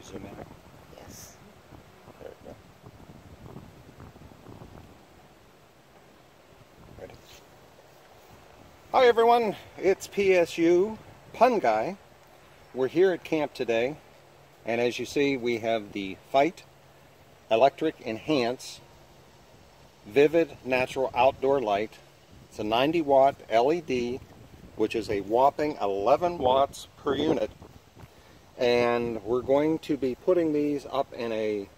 Zoom in. Yes. There we go. Ready? Hi everyone, it's PSU Pun Guy. We're here at camp today, and as you see, we have the Fite Electric Enhance Vivid Natural Outdoor Light. It's a 90 watt LED, which is a whopping 11 watts per unit. And we're going to be putting these up in a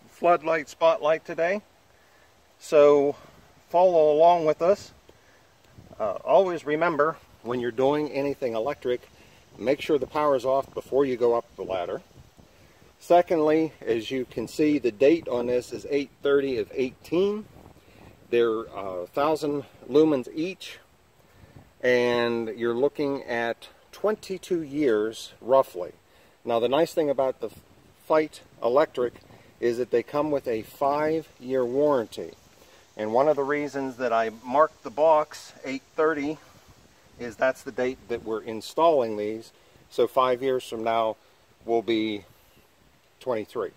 floodlight spotlight today. So follow along with us. Always remember, when you're doing anything electric, make sure the power is off before you go up the ladder. Secondly, as you can see, the date on this is 8/30 of 18. They're 1,000 lumens each, and you're looking at 22 years roughly. Now the nice thing about the Fite Electric is that they come with a 5-year warranty. And one of the reasons that I marked the box 8/30 is that's the date that we're installing these. So 5 years from now will be 23.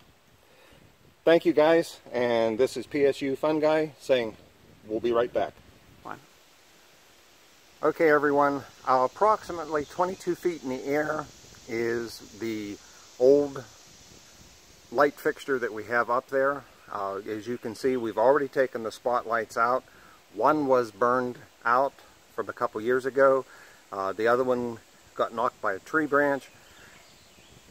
Thank you guys, and this is PSU Fun Guy saying we'll be right back. Okay everyone, approximately 22 feet in the air is the old light fixture that we have up there. As you can see, we've already taken the spotlights out. One was burned out from a couple years ago. The other one got knocked by a tree branch.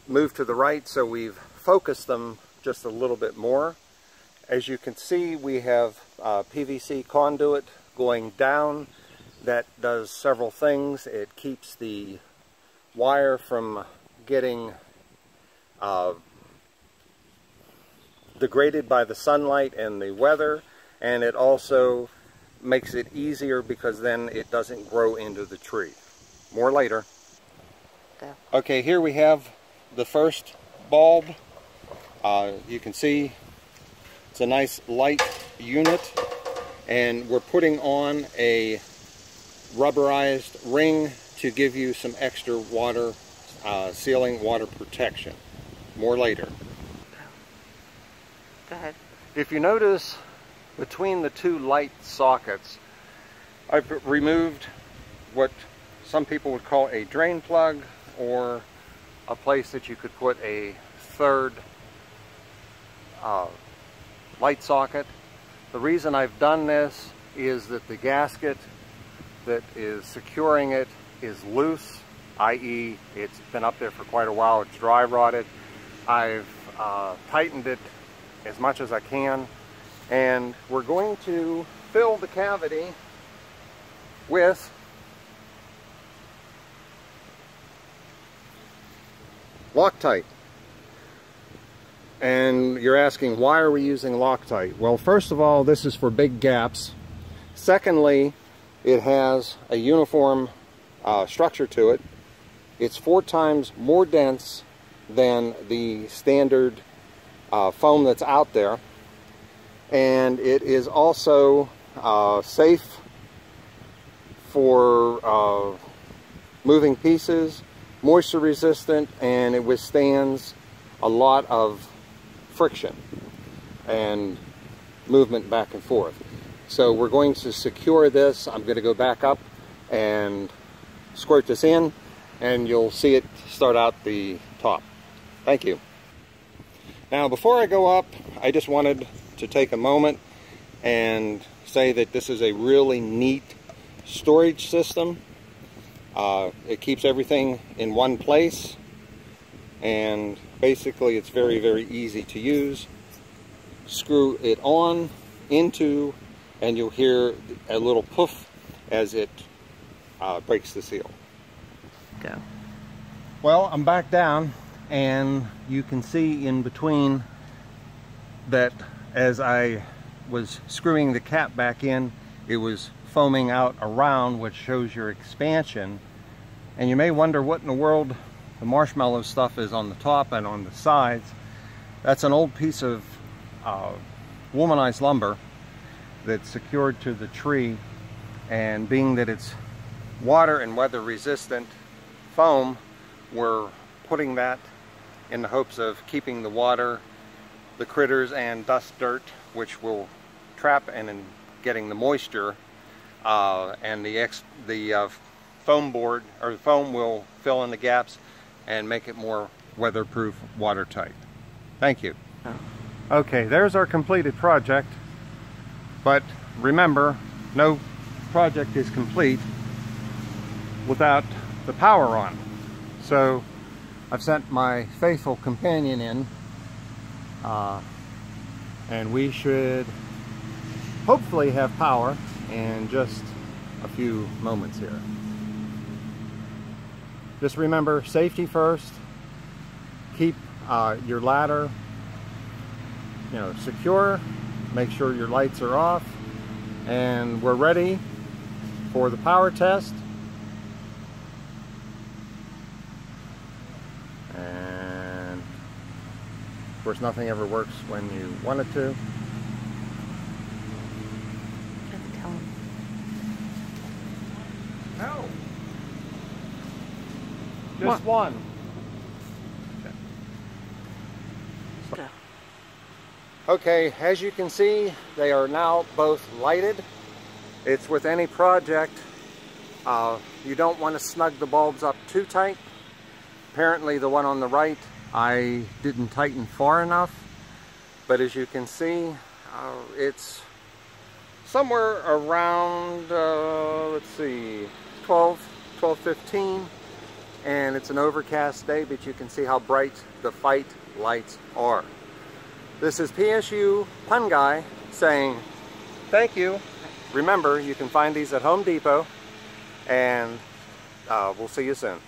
Moved to the right, so we've focused them just a little bit more. As you can see, we have PVC conduit going down. That does several things. It keeps the wire from getting degraded by the sunlight and the weather, and it also makes it easier because then it doesn't grow into the tree. More later. Okay, here we have the first bulb. You can see it's a nice light unit, and we're putting on a rubberized ring to give you some extra water sealing, water protection. More later. Go ahead. If you notice, between the two light sockets, I've removed what some people would call a drain plug, or a place that you could put a third light socket. The reason I've done this is that the gasket that is securing it is loose, i.e. it's been up there for quite a while, it's dry rotted. I've tightened it as much as I can, and we're going to fill the cavity with Loctite. And you're asking, why are we using Loctite? Well, first of all, this is for big gaps. Secondly, it has a uniform structure to it. It's 4 times more dense than the standard foam that's out there, and it is also safe for moving pieces, moisture resistant, and it withstands a lot of friction and movement back and forth. So we're going to secure this. I'm going to go back up and squirt this in, and you'll see it start out the top. Thank you. Now before I go up, I just wanted to take a moment and say that this is a really neat storage system. It keeps everything in one place, and basically it's very, very easy to use. Screw it on into, and you'll hear a little poof as it breaks the seal. Go. Well, I'm back down, and you can see in between that as I was screwing the cap back in, it was foaming out around, which shows your expansion. And you may wonder what in the world the marshmallow stuff is on the top and on the sides. That's an old piece of womanized lumber that's secured to the tree, and being that it's water and weather resistant foam, we're putting that in the hopes of keeping the water, the critters, and dust dirt, which will trap, and in getting the moisture, and the foam board, or the foam, will fill in the gaps and make it more weatherproof, watertight. Thank you. Okay, there's our completed project. But remember, no project is complete without the power on. So I've sent my faithful companion in, and we should hopefully have power in just a few moments here. Just remember, safety first. Keep your ladder, secure. Make sure your lights are off, and we're ready for the power test. And of course, nothing ever works when you want it to. You have to tell him. No. Just one. Go. Okay, as you can see, they are now both lighted. It's with any project, you don't want to snug the bulbs up too tight. Apparently the one on the right, I didn't tighten far enough, but as you can see, it's somewhere around, let's see, 12:15, and it's an overcast day, but you can see how bright the Fight lights are. This is PSU Pun Guy saying thank you. Remember, you can find these at Home Depot, and we'll see you soon.